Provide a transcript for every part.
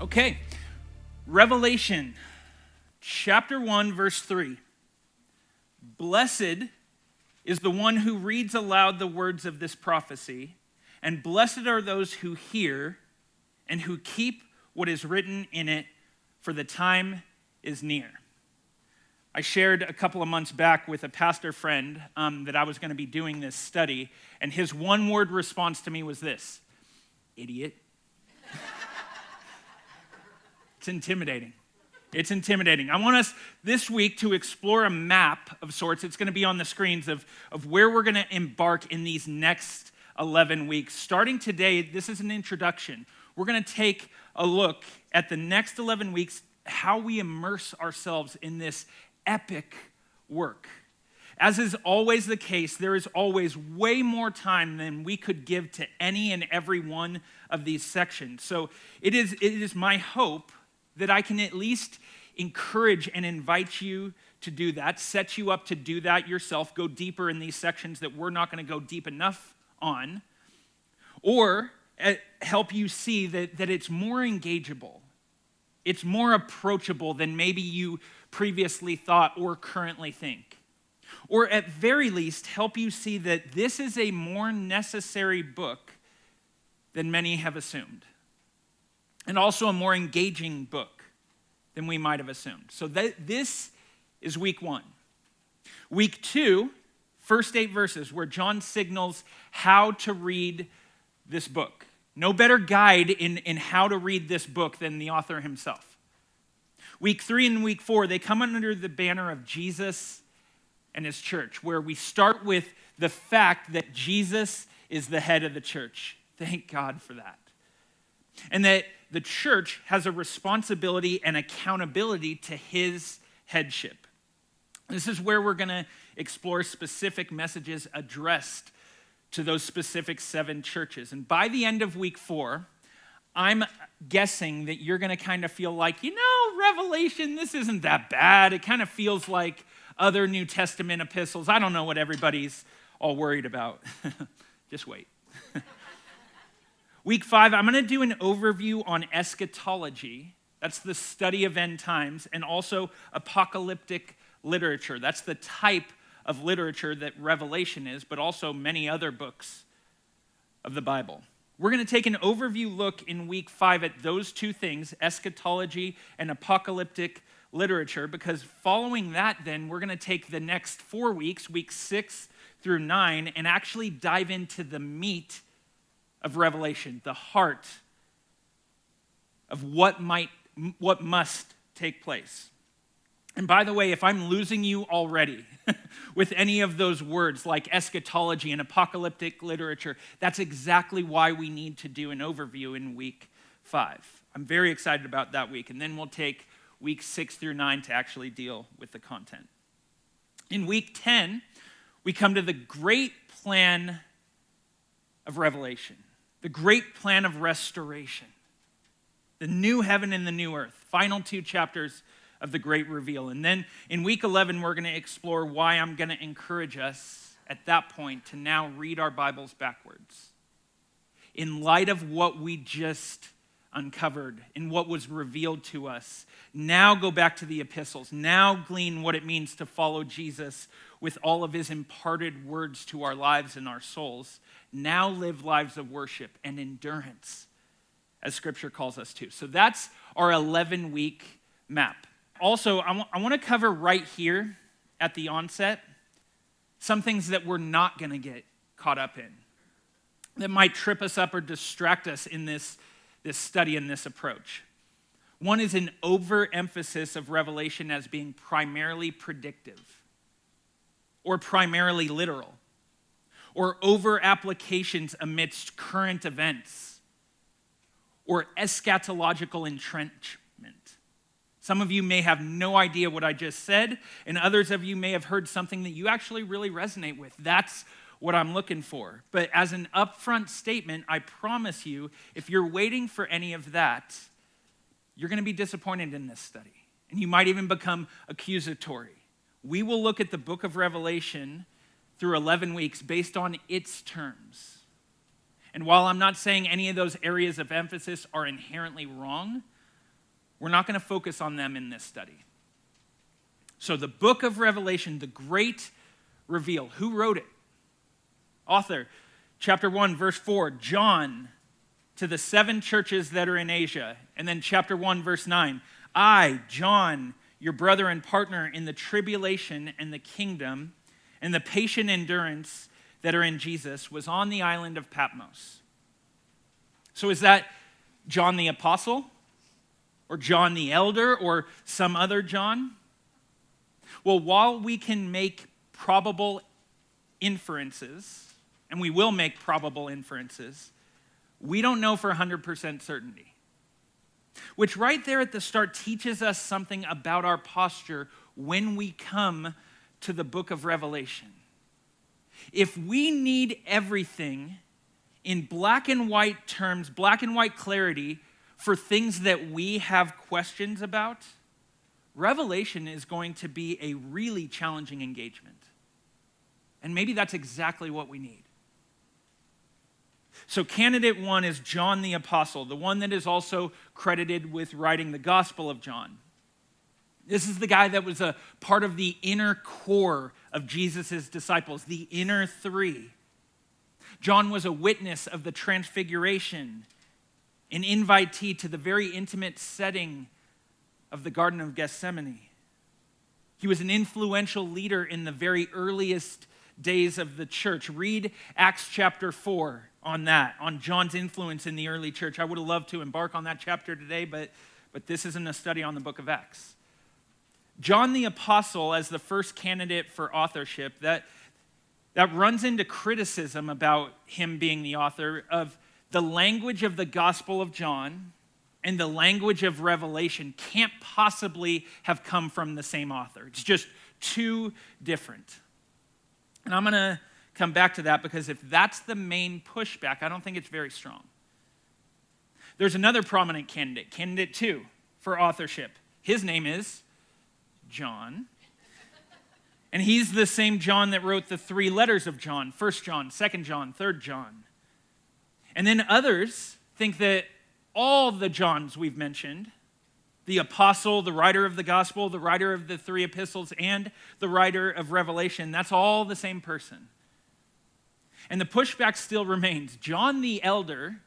Okay, Revelation chapter 1, verse 3. Blessed is the one who reads aloud the words of this prophecy, and blessed are those who hear and who keep what is written in it, for the time is near. I shared a couple of months back with a pastor friend that I was going to be doing this study, and his one-word response to me was this: idiot. It's intimidating. It's intimidating. I want us this week to explore a map of sorts. It's going to be on the screens of where we're going to embark in these next 11 weeks. Starting today, this is an introduction. We're going to take a look at the next 11 weeks, how we immerse ourselves in this epic work. As is always the case, there is always way more time than we could give to any and every one of these sections. So it is my hope that I can at least encourage and invite you to do that, set you up to do that yourself, go deeper in these sections that we're not going to go deep enough on, or help you see that it's more engageable, it's more approachable than maybe you previously thought or currently think. Or at very least, help you see that this is a more necessary book than many have assumed. And also a more engaging book than we might have assumed. So this is week 1. Week 2, first 8 verses, where John signals how to read this book. No better guide in how to read this book than the author himself. Week 3 and week 4, they come under the banner of Jesus and his church, where we start with the fact that Jesus is the head of the church. Thank God for that. And that the church has a responsibility and accountability to his headship. This is where we're going to explore specific messages addressed to those specific 7 churches. And by the end of week 4, I'm guessing that you're going to kind of feel like, Revelation, this isn't that bad. It kind of feels like other New Testament epistles. I don't know what everybody's all worried about. Just wait. Week 5, I'm going to do an overview on eschatology. That's the study of end times, and also apocalyptic literature. That's the type of literature that Revelation is, but also many other books of the Bible. We're going to take an overview look in week 5 at those two things, eschatology and apocalyptic literature, because following that, then, we're going to take the next 4 weeks, weeks 6 through 9, and actually dive into the meat of Revelation, the heart of what must take place. And by the way, if I'm losing you already with any of those words like eschatology and apocalyptic literature, that's exactly why we need to do an overview in week 5. I'm very excited about that week, and then we'll take weeks 6 through 9 to actually deal with the content. In week 10, we come to the great plan of Revelation. The great plan of restoration, the new heaven and the new earth, final 2 chapters of the great reveal. And then in week 11, we're going to explore why I'm going to encourage us at that point to now read our Bibles backwards. In light of what we just uncovered and what was revealed to us, now go back to the epistles, now glean what it means to follow Jesus with all of his imparted words to our lives and our souls. Now live lives of worship and endurance, as Scripture calls us to. So that's our 11-week map. Also, I want to cover right here at the onset some things that we're not going to get caught up in, that might trip us up or distract us in this study and this approach. One is an overemphasis of Revelation as being primarily predictive or primarily literal, or over-applications amidst current events, or eschatological entrenchment. Some of you may have no idea what I just said, and others of you may have heard something that you actually really resonate with. That's what I'm looking for. But as an upfront statement, I promise you, if you're waiting for any of that, you're going to be disappointed in this study, and you might even become accusatory. We will look at the book of Revelation through 11 weeks based on its terms. And while I'm not saying any of those areas of emphasis are inherently wrong, We're not going to focus on them in this study. So the book of Revelation, the great reveal. Who wrote it? Author, chapter 1, verse 4, John, to the 7 churches that are in Asia. And then chapter 1, verse 9, I, John, your brother and partner in the tribulation and the kingdom and the patient endurance that are in Jesus, was on the island of Patmos. So is that John the Apostle? Or John the Elder? Or some other John? Well, while we can make probable inferences, and we will make probable inferences, we don't know for 100% certainty. Which right there at the start teaches us something about our posture when we come to the book of Revelation. If we need everything in black and white terms, black and white clarity for things that we have questions about, Revelation is going to be a really challenging engagement. And maybe that's exactly what we need. So candidate 1 is John the Apostle, the one that is also credited with writing the Gospel of John. This is the guy that was a part of the inner core of Jesus' disciples, the inner 3. John was a witness of the transfiguration, an invitee to the very intimate setting of the Garden of Gethsemane. He was an influential leader in the very earliest days of the church. Read Acts chapter 4 on that, on John's influence in the early church. I would have loved to embark on that chapter today, but this isn't a study on the book of Acts. John the Apostle, as the first candidate for authorship, that runs into criticism about him being the author of the language of the Gospel of John and the language of Revelation can't possibly have come from the same author. It's just too different. And I'm going to come back to that because if that's the main pushback, I don't think it's very strong. There's another prominent candidate, candidate 2 for authorship. His name is John. And he's the same John that wrote the 3 letters of John, 1 John, 2 John, 3 John. And then others think that all the Johns we've mentioned, the apostle, the writer of the gospel, the writer of the 3 epistles, and the writer of Revelation, that's all the same person. And the pushback still remains. John the Elder,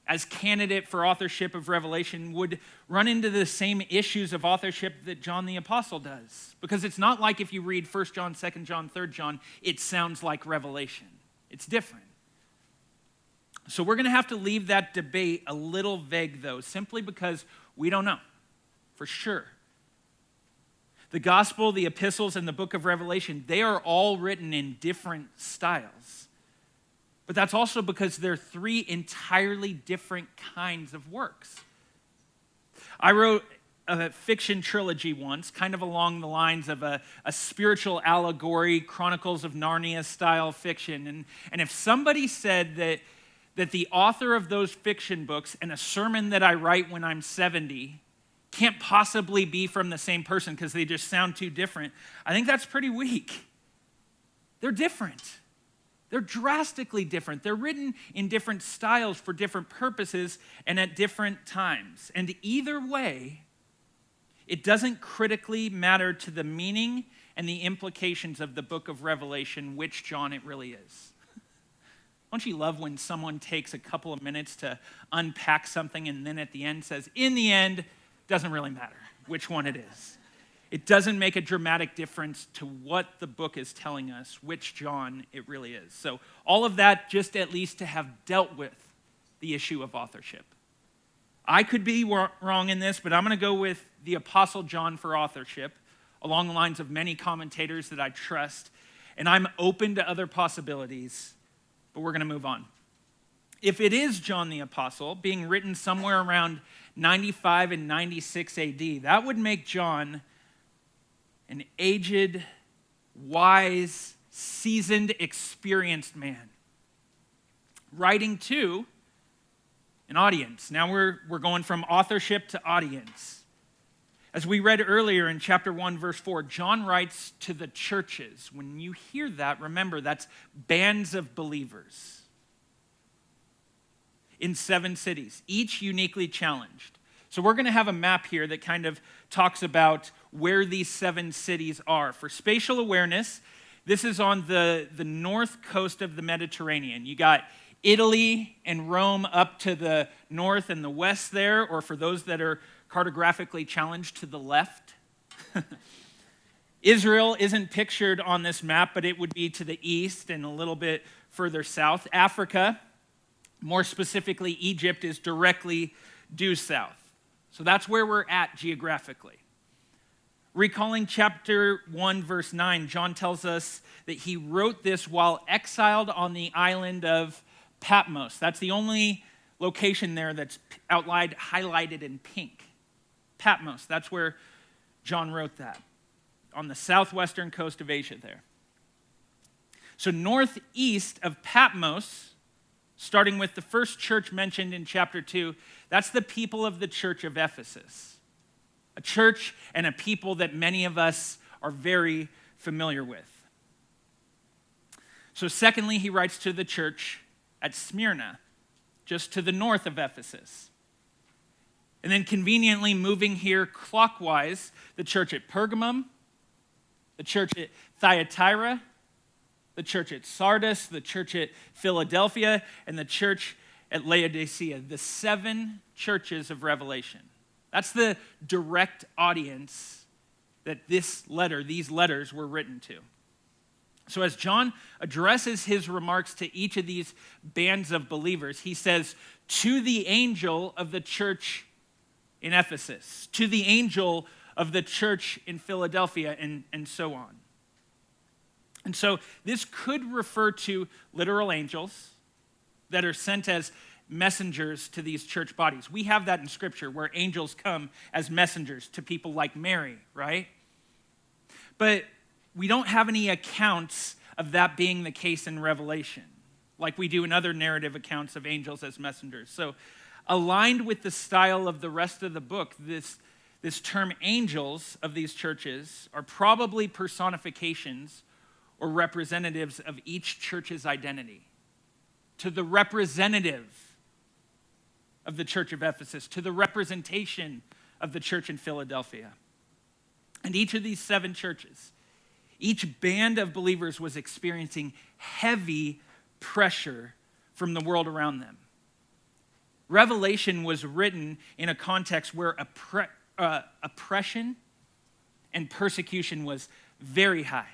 as candidate for authorship of Revelation, would run into the same issues of authorship that John the Apostle does. Because it's not like if you read 1 John, 2 John, 3 John, it sounds like Revelation. It's different. So we're going to have to leave that debate a little vague, though, simply because we don't know for sure. The gospel, the epistles, and the book of Revelation, they are all written in different styles. But that's also because they're 3 entirely different kinds of works. I wrote a fiction trilogy once, kind of along the lines of a spiritual allegory, Chronicles of Narnia style fiction. And if somebody said that the author of those fiction books and a sermon that I write when I'm 70 can't possibly be from the same person because they just sound too different, I think that's pretty weak. They're different. They're drastically different. They're written in different styles for different purposes and at different times. And either way, it doesn't critically matter to the meaning and the implications of the book of Revelation which John it really is. Don't you love when someone takes a couple of minutes to unpack something and then at the end says, in the end, doesn't really matter which one it is. It doesn't make a dramatic difference to what the book is telling us, which John it really is. So all of that just at least to have dealt with the issue of authorship. I could be wrong in this, but I'm going to go with the Apostle John for authorship along the lines of many commentators that I trust, and I'm open to other possibilities, but we're going to move on. If it is John the Apostle, being written somewhere around 95 and 96 AD, that would make John an aged, wise, seasoned, experienced man, writing to an audience. Now we're going from authorship to audience. As we read earlier in chapter 1, verse 4, John writes to the churches. When you hear that, remember that's bands of believers in 7 cities, each uniquely challenged. So we're going to have a map here that kind of talks about where these 7 cities are. For spatial awareness, this is on the north coast of the Mediterranean. You got Italy and Rome up to the north and the west there, or for those that are cartographically challenged, to the left. Israel isn't pictured on this map, but it would be to the east and a little bit further south. Africa, more specifically Egypt, is directly due south. So that's where we're at geographically. Recalling chapter 1, verse 9, John tells us that he wrote this while exiled on the island of Patmos. That's the only location there that's outlined, highlighted in pink. Patmos, that's where John wrote that, on the southwestern coast of Asia there. So northeast of Patmos, starting with the first church mentioned in chapter 2, that's the people of the church of Ephesus. A church and a people that many of us are very familiar with. So secondly, he writes to the church at Smyrna, just to the north of Ephesus. And then conveniently moving here clockwise, the church at Pergamum, the church at Thyatira, the church at Sardis, the church at Philadelphia, and the church at Laodicea, the 7 churches of Revelation. That's the direct audience that these letters were written to. So as John addresses his remarks to each of these bands of believers, he says, to the angel of the church in Ephesus, to the angel of the church in Philadelphia, and so on. And so this could refer to literal angels that are sent as messengers to these church bodies. We have that in Scripture where angels come as messengers to people like Mary, right? But we don't have any accounts of that being the case in Revelation, like we do in other narrative accounts of angels as messengers. So aligned with the style of the rest of the book, this term angels of these churches are probably personifications or representatives of each church's identity. To the representative of the church of Ephesus, to the representation of the church in Philadelphia. And each of these 7 churches, each band of believers was experiencing heavy pressure from the world around them. Revelation was written in a context where oppression and persecution was very high.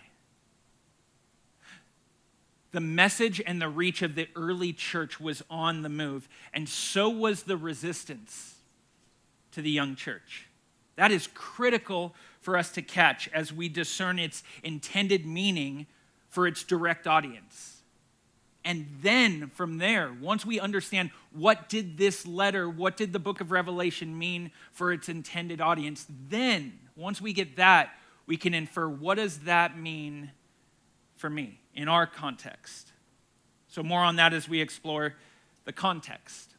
The message and the reach of the early church was on the move, and so was the resistance to the young church. That is critical for us to catch as we discern its intended meaning for its direct audience. And then from there, once we understand what did the book of Revelation mean for its intended audience, then once we get that, we can infer, what does that mean for me in our context? So more on that as we explore the context.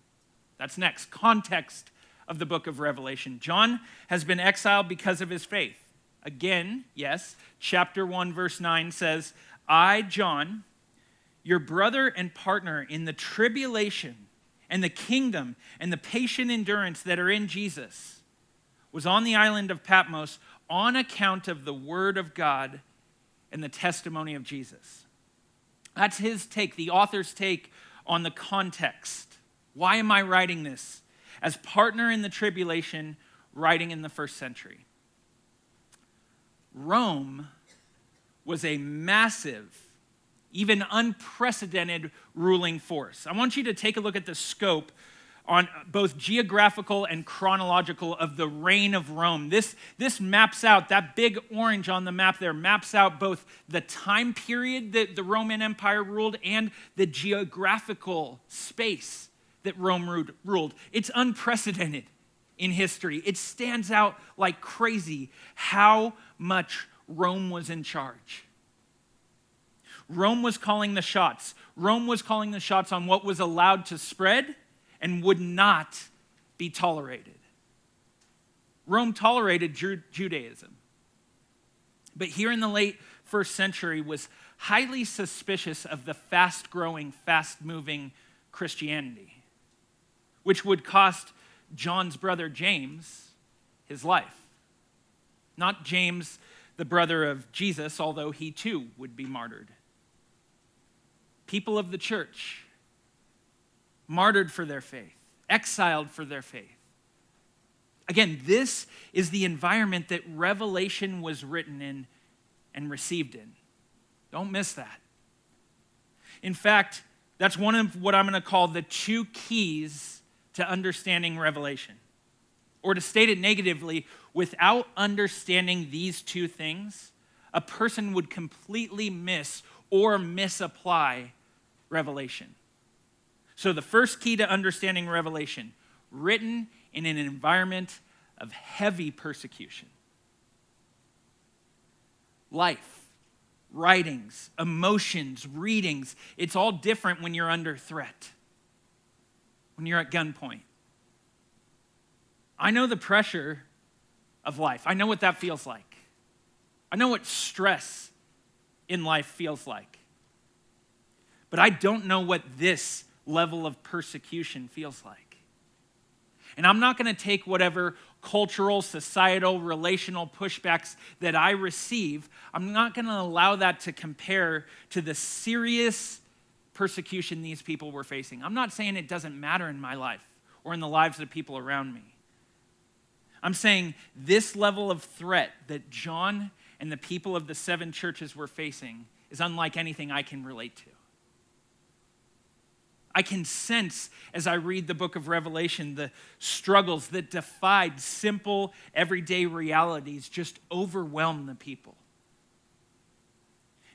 That's next, context of the book of Revelation. John has been exiled because of his faith. Again, yes, chapter 1, verse 9 says, I, John, your brother and partner in the tribulation and the kingdom and the patient endurance that are in Jesus, was on the island of Patmos on account of the word of God and the testimony of Jesus. That's his take, the author's take on the context. Why am I writing this? As partner in the tribulation, writing in the first century. Rome was a massive, even unprecedented ruling force. I want you to take a look at the scope on both geographical and chronological of the reign of Rome. This maps out, that big orange on the map there, maps out both the time period that the Roman Empire ruled and the geographical space that Rome ruled. It's unprecedented in history. It stands out like crazy how much Rome was in charge. Rome was calling the shots. Rome was calling the shots on what was allowed to spread and would not be tolerated. Rome tolerated Judaism, but here in the late first century was highly suspicious of the fast-growing, fast-moving Christianity, which would cost John's brother James his life. Not James, the brother of Jesus, although he too would be martyred. People of the church, martyred for their faith, exiled for their faith. Again, this is the environment that Revelation was written in and received in. Don't miss that. In fact, that's one of what I'm going to call the two keys to understanding Revelation. Or to state it negatively, without understanding these two things, a person would completely miss or misapply Revelation. So the first key to understanding Revelation, written in an environment of heavy persecution. Life, writings, emotions, readings, it's all different when you're under threat, when you're at gunpoint. I know the pressure of life. I know what that feels like. I know what stress in life feels like. But I don't know what this level of persecution feels like. And I'm not going to take whatever cultural, societal, relational pushbacks that I receive, I'm not going to allow that to compare to the serious persecution these people were facing. I'm not saying it doesn't matter in my life or in the lives of people around me. I'm saying this level of threat that John and the people of the 7 churches were facing is unlike anything I can relate to. I can sense as I read the book of Revelation the struggles that defied simple, everyday realities just overwhelm the people.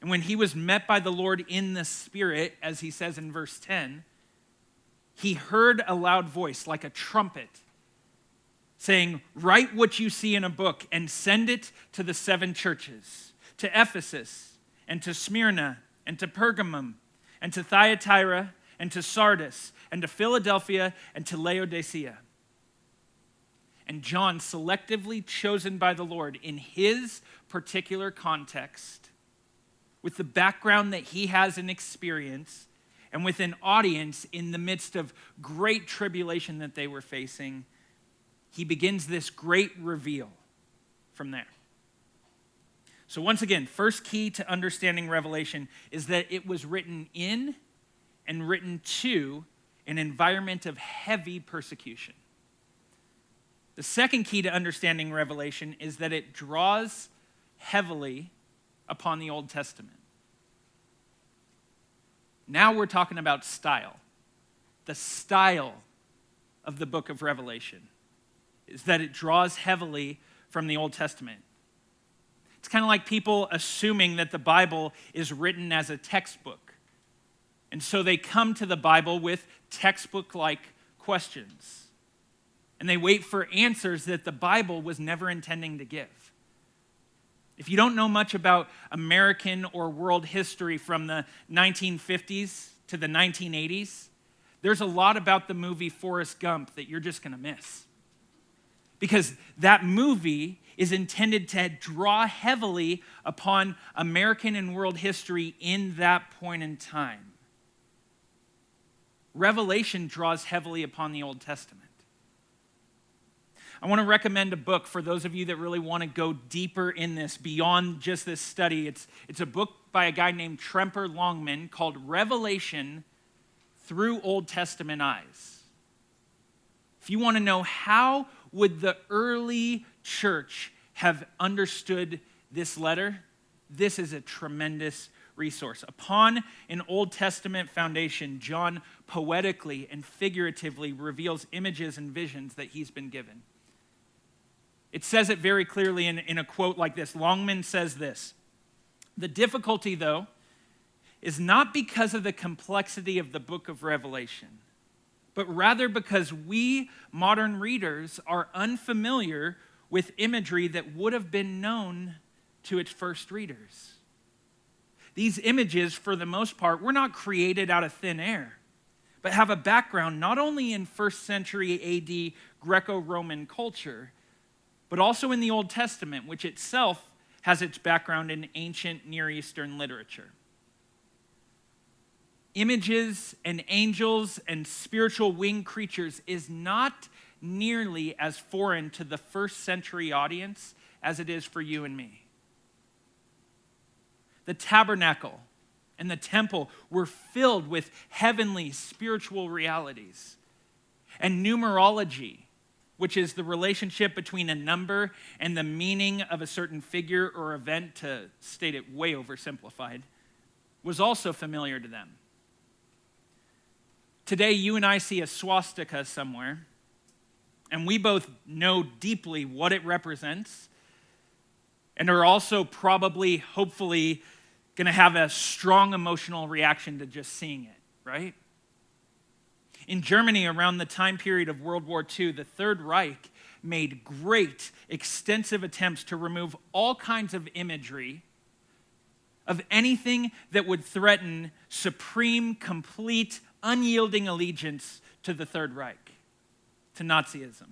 And when he was met by the Lord in the Spirit, as he says in verse 10, he heard a loud voice like a trumpet saying, "Write what you see in a book and send it to the 7 churches, to Ephesus and to Smyrna and to Pergamum and to Thyatira and to Sardis and to Philadelphia and to Laodicea." And John, selectively chosen by the Lord in his particular context, with the background that he has in experience, and with an audience in the midst of great tribulation that they were facing, he begins this great reveal from there. So once again, first key to understanding Revelation is that it was written in and written to an environment of heavy persecution. The second key to understanding Revelation is that it draws heavily upon the Old Testament. Now we're talking about style. The style of the book of Revelation is that it draws heavily from the Old Testament. It's kind of like people assuming that the Bible is written as a textbook. And so they come to the Bible with textbook-like questions. And they wait for answers that the Bible was never intending to give. If you don't know much about American or world history from the 1950s to the 1980s, there's a lot about the movie Forrest Gump that you're just going to miss. Because that movie is intended to draw heavily upon American and world history in that point in time. Revelation draws heavily upon the Old Testament. I want to recommend a book for those of you that really want to go deeper in this, beyond just this study. It's a book by a guy named Tremper Longman called Revelation Through Old Testament Eyes. If you want to know how would the early church have understood this letter, this is a tremendous resource. Upon an Old Testament foundation, John poetically and figuratively reveals images and visions that he's been given. It says it very clearly in a quote like this. Longman says this: "The difficulty, though, is not because of the complexity of the book of Revelation, but rather because we modern readers are unfamiliar with imagery that would have been known to its first readers. These images, for the most part, were not created out of thin air, but have a background not only in first century AD Greco-Roman culture, but also in the Old Testament, which itself has its background in ancient Near Eastern literature. Images and angels and spiritual winged creatures is not nearly as foreign to the first century audience as it is for you and me. The tabernacle and the temple were filled with heavenly spiritual realities. And numerology, which is the relationship between a number and the meaning of a certain figure or event, to state it way oversimplified, was also familiar to them. Today, you and I see a swastika somewhere, and we both know deeply what it represents, and are also probably, hopefully, going to have a strong emotional reaction to just seeing it, right? In Germany, around the time period of World War II, the Third Reich made great, extensive attempts to remove all kinds of imagery of anything that would threaten supreme, complete, unyielding allegiance to the Third Reich, to Nazism,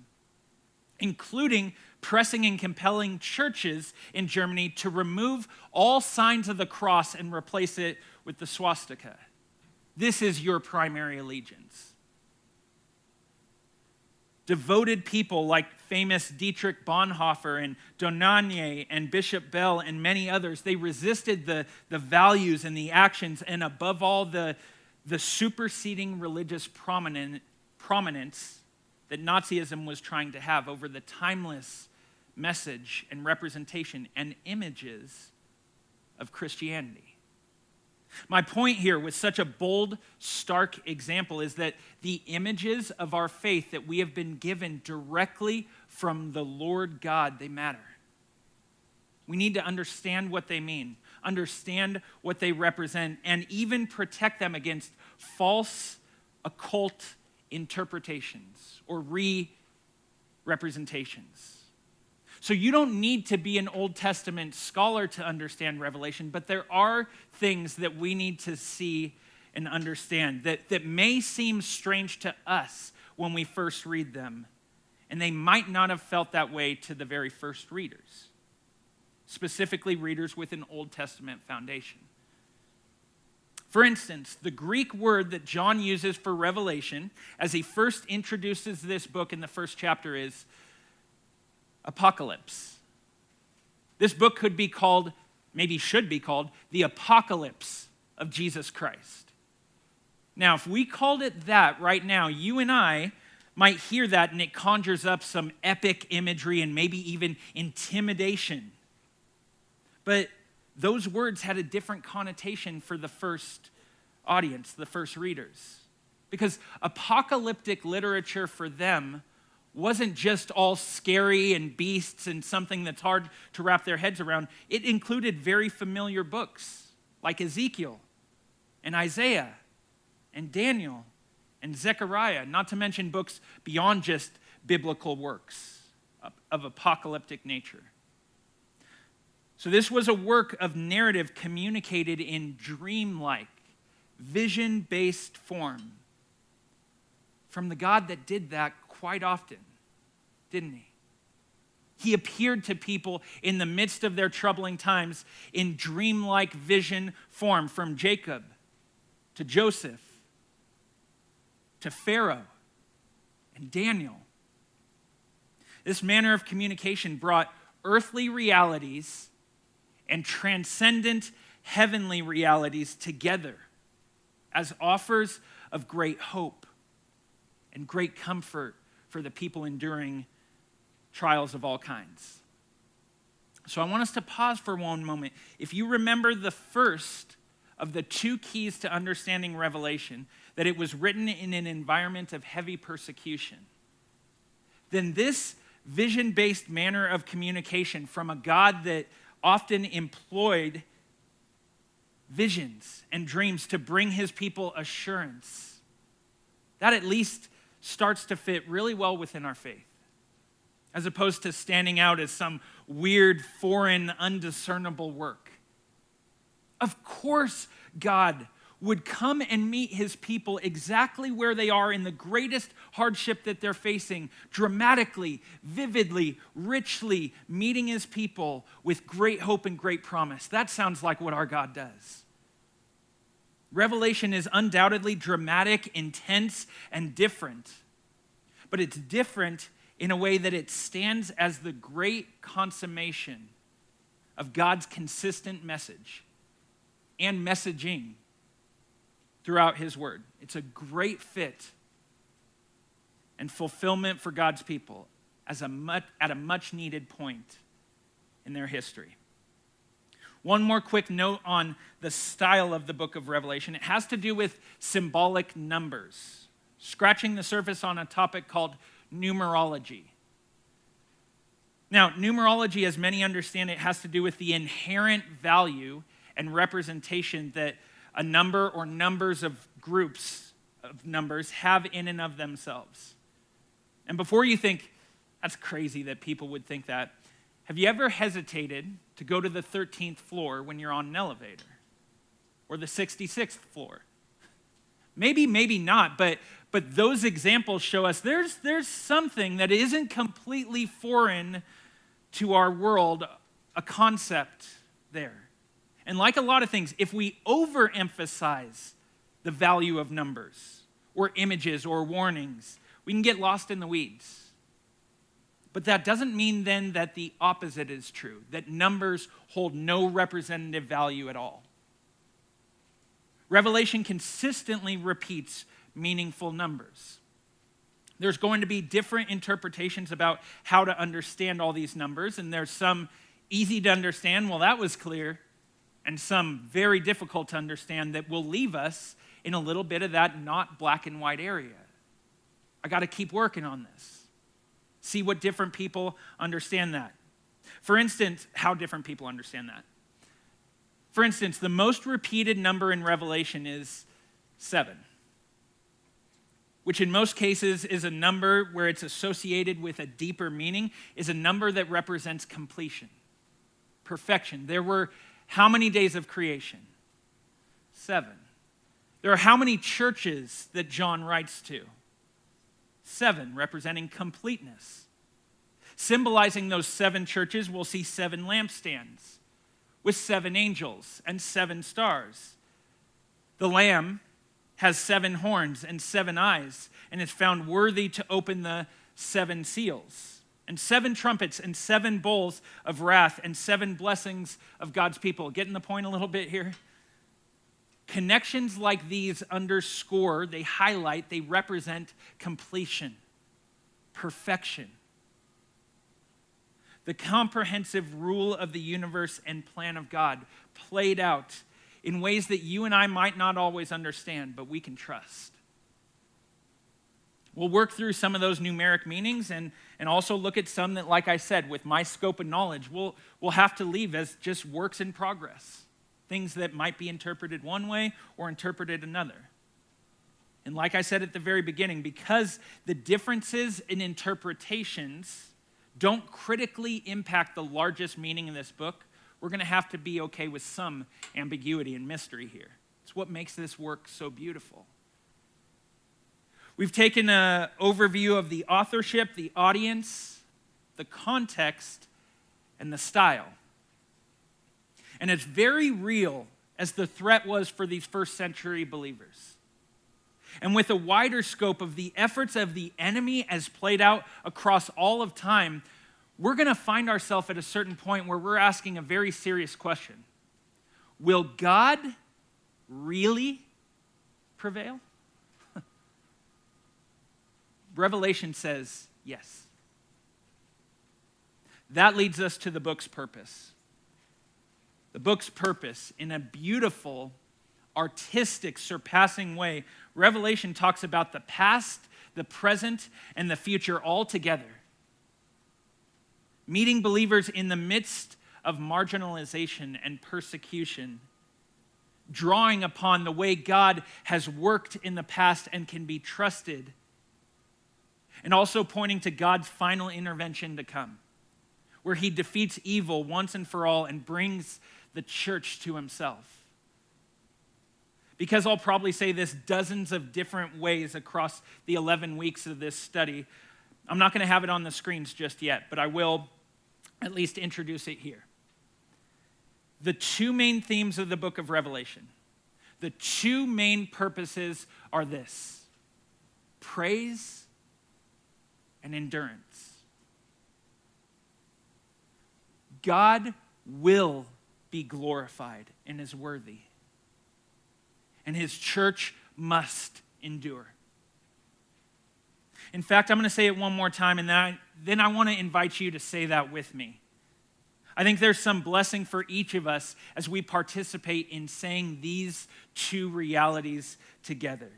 including pressing and compelling churches in Germany to remove all signs of the cross and replace it with the swastika. This is your primary allegiance. Devoted people like famous Dietrich Bonhoeffer and Dohnanyi and Bishop Bell and many others, they resisted the values and the actions and above all the superseding religious prominence that Nazism was trying to have over the timeless message and representation and images of Christianity. My point here with such a bold, stark example is that the images of our faith that we have been given directly from the Lord God, they matter. We need to understand what they mean, understand what they represent, and even protect them against false, occult interpretations or re-representations. So you don't need to be an Old Testament scholar to understand Revelation, but there are things that we need to see and understand that may seem strange to us when we first read them, and they might not have felt that way to the very first readers, specifically readers with an Old Testament foundation. For instance, the Greek word that John uses for Revelation as he first introduces this book in the first chapter is apocalypse. This book could be called, maybe should be called, the apocalypse of Jesus Christ. Now, if we called it that right now, you and I might hear that and it conjures up some epic imagery and maybe even intimidation. But those words had a different connotation for the first audience, the first readers. Because apocalyptic literature for them wasn't just all scary and beasts and something that's hard to wrap their heads around. It included very familiar books like Ezekiel and Isaiah and Daniel and Zechariah, not to mention books beyond just biblical works of apocalyptic nature. So this was a work of narrative communicated in dreamlike, vision-based form from the God that did that quite often, didn't he? He appeared to people in the midst of their troubling times in dreamlike vision form, from Jacob to Joseph to Pharaoh and Daniel. This manner of communication brought earthly realities and transcendent heavenly realities together as offers of great hope and great comfort for the people enduring trials of all kinds. So I want us to pause for one moment. If you remember the first of the two keys to understanding Revelation, that it was written in an environment of heavy persecution, then this vision-based manner of communication from a God that often employed visions and dreams to bring his people assurance, that at least starts to fit really well within our faith, as opposed to standing out as some weird, foreign, undiscernible work. Of course, God would come and meet his people exactly where they are in the greatest hardship that they're facing, dramatically, vividly, richly meeting his people with great hope and great promise. That sounds like what our God does. Revelation is undoubtedly dramatic, intense, and different. but it's different in a way that it stands as the great consummation of God's consistent message and messaging throughout his word. It's a great fit and fulfillment for God's people at a much needed point in their history. One more quick note on the style of the book of Revelation. It has to do with symbolic numbers, scratching the surface on a topic called numerology. Now, numerology, as many understand it, has to do with the inherent value and representation that a number or numbers of groups of numbers have in and of themselves. And before you think, that's crazy that people would think that, have you ever hesitated to go to the 13th floor when you're on an elevator? Or the 66th floor? Maybe not, but those examples show us there's something that isn't completely foreign to our world, a concept there. And like a lot of things, if we overemphasize the value of numbers or images or warnings, we can get lost in the weeds. But that doesn't mean then that the opposite is true, that numbers hold no representative value at all. Revelation consistently repeats meaningful numbers. There's going to be different interpretations about how to understand all these numbers, and there's some easy to understand, well, that was clear, and some very difficult to understand that will leave us in a little bit of that not black and white area. I got to keep working on this. See what different people understand that. For instance, how different people understand that. For instance, the most repeated number in Revelation is 7, which in most cases is a number where it's associated with a deeper meaning, is a number that represents completion, perfection. There were how many days of creation? 7. There are how many churches that John writes to? 7, representing completeness. Symbolizing those 7 churches, we'll see 7 lampstands with 7 angels and 7 stars. The Lamb has 7 horns and 7 eyes and is found worthy to open the 7 seals. And 7 trumpets and 7 bowls of wrath and 7 blessings of God's people. Getting the point a little bit here? Connections like these underscore, they highlight, they represent completion, perfection. The comprehensive rule of the universe and plan of God played out in ways that you and I might not always understand, but we can trust. We'll work through some of those numeric meanings and also look at some that, like I said, with my scope of knowledge, we'll have to leave as just works in progress. Things that might be interpreted one way or interpreted another. And like I said at the very beginning, because the differences in interpretations don't critically impact the largest meaning in this book, we're going to have to be okay with some ambiguity and mystery here. It's what makes this work so beautiful. We've taken an overview of the authorship, the audience, the context, and the style. And it's very real as the threat was for these first century believers. And with a wider scope of the efforts of the enemy as played out across all of time, we're going to find ourselves at a certain point where we're asking a very serious question. Will God really prevail? Revelation says yes. That leads us to the book's purpose. The book's purpose, in a beautiful, artistic, surpassing way, Revelation talks about the past, the present, and the future all together. Meeting believers in the midst of marginalization and persecution, drawing upon the way God has worked in the past and can be trusted, and also pointing to God's final intervention to come, where he defeats evil once and for all and brings the church to himself. Because I'll probably say this dozens of different ways across the 11 weeks of this study, I'm not going to have it on the screens just yet, but I will at least introduce it here. The 2 main themes of the book of Revelation, the 2 main purposes are this: praise and endurance. God will be glorified and is worthy. And his church must endure. In fact, I'm going to say it one more time, and then I want to invite you to say that with me. I think there's some blessing for each of us as we participate in saying these two realities together.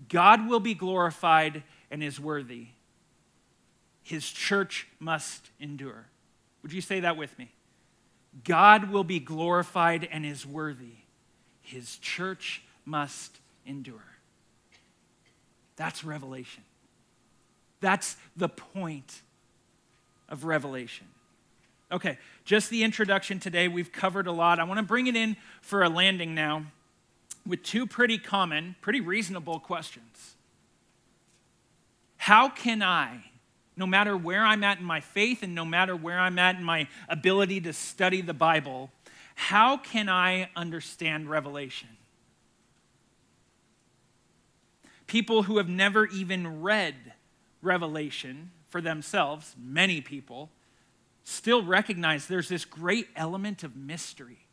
God will be glorified and is worthy. His church must endure. Would you say that with me? God will be glorified and is worthy. His church must endure. That's Revelation. That's the point of Revelation. Okay, just the introduction today. We've covered a lot. I want to bring it in for a landing now with two pretty common, pretty reasonable questions. How can I, no matter where I'm at in my faith and no matter where I'm at in my ability to study the Bible, how can I understand Revelation? People who have never even read Revelation for themselves, many people, still recognize there's this great element of mystery.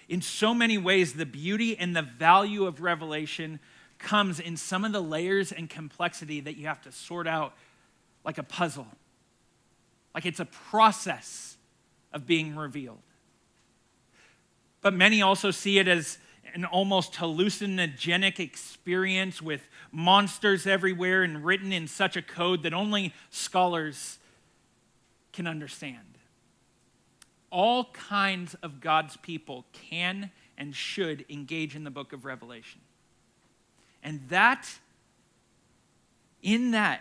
In so many ways, the beauty and the value of Revelation comes in some of the layers and complexity that you have to sort out like a puzzle. Like it's a process of being revealed. But many also see it as an almost hallucinogenic experience with monsters everywhere and written in such a code that only scholars can understand. All kinds of God's people can and should engage in the book of Revelation. And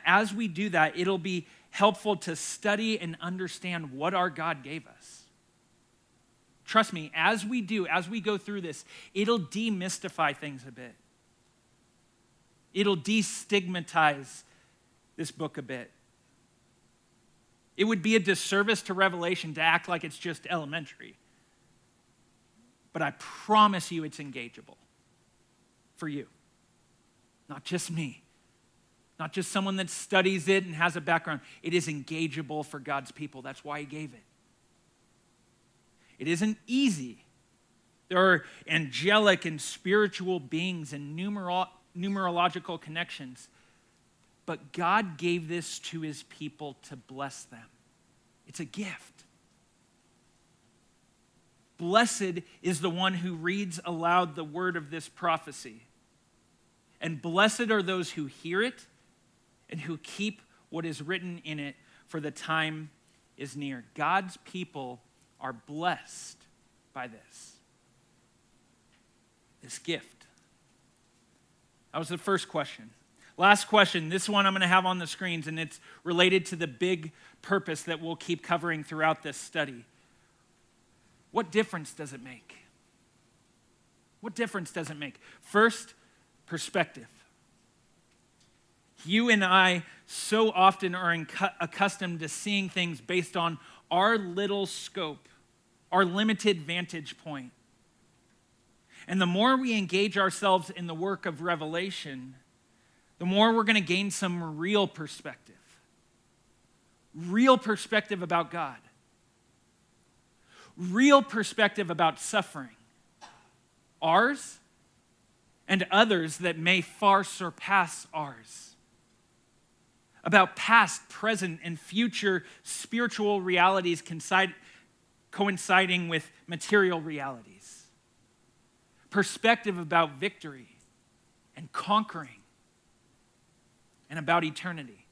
as we do that, it'll be helpful to study and understand what our God gave us. Trust me, as we go through this, it'll demystify things a bit. It'll destigmatize this book a bit. It would be a disservice to Revelation to act like it's just elementary. But I promise you it's engageable for you. Not just me. Not just someone that studies it and has a background. It is engageable for God's people. That's why he gave it. It isn't easy. There are angelic and spiritual beings and numerological connections. But God gave this to his people to bless them. It's a gift. Blessed is the one who reads aloud the word of this prophecy. And blessed are those who hear it and who keep what is written in it, for the time is near. God's people are blessed by this gift. That was the first question. Last question, this one I'm going to have on the screens, and it's related to the big purpose that we'll keep covering throughout this study. What difference does it make? What difference does it make? First, perspective. You and I so often are accustomed to seeing things based on our little scope, our limited vantage point. And the more we engage ourselves in the work of Revelation, the more we're going to gain some real perspective. Real perspective about God. Real perspective about suffering. Ours and others that may far surpass ours. About past, present, and future spiritual realities coinciding with material realities. Perspective about victory and conquering. And about eternity.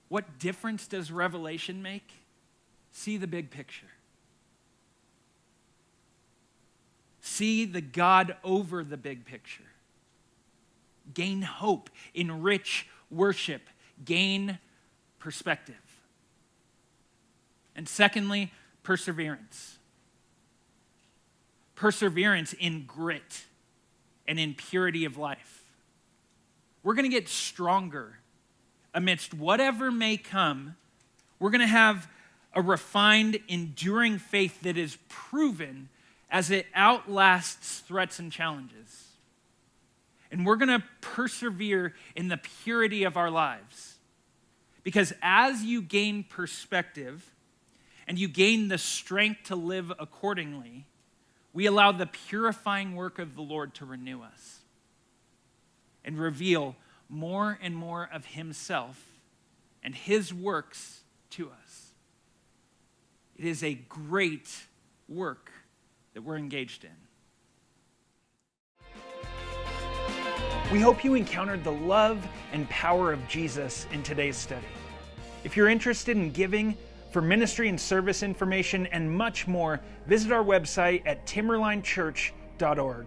What difference does Revelation make? See the big picture. See the God over the big picture. Gain hope, enrich worship, gain perspective. And secondly, perseverance. Perseverance in grit and in purity of life. We're going to get stronger amidst whatever may come. We're going to have a refined, enduring faith that is proven as it outlasts threats and challenges. And we're going to persevere in the purity of our lives. Because as you gain perspective and you gain the strength to live accordingly, we allow the purifying work of the Lord to renew us and reveal more and more of himself and his works to us. It is a great work that we're engaged in. We hope you encountered the love and power of Jesus in today's study. If you're interested in giving, for ministry and service information, and much more, visit our website at timberlinechurch.org.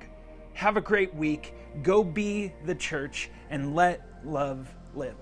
Have a great week. Go be the church and let love live.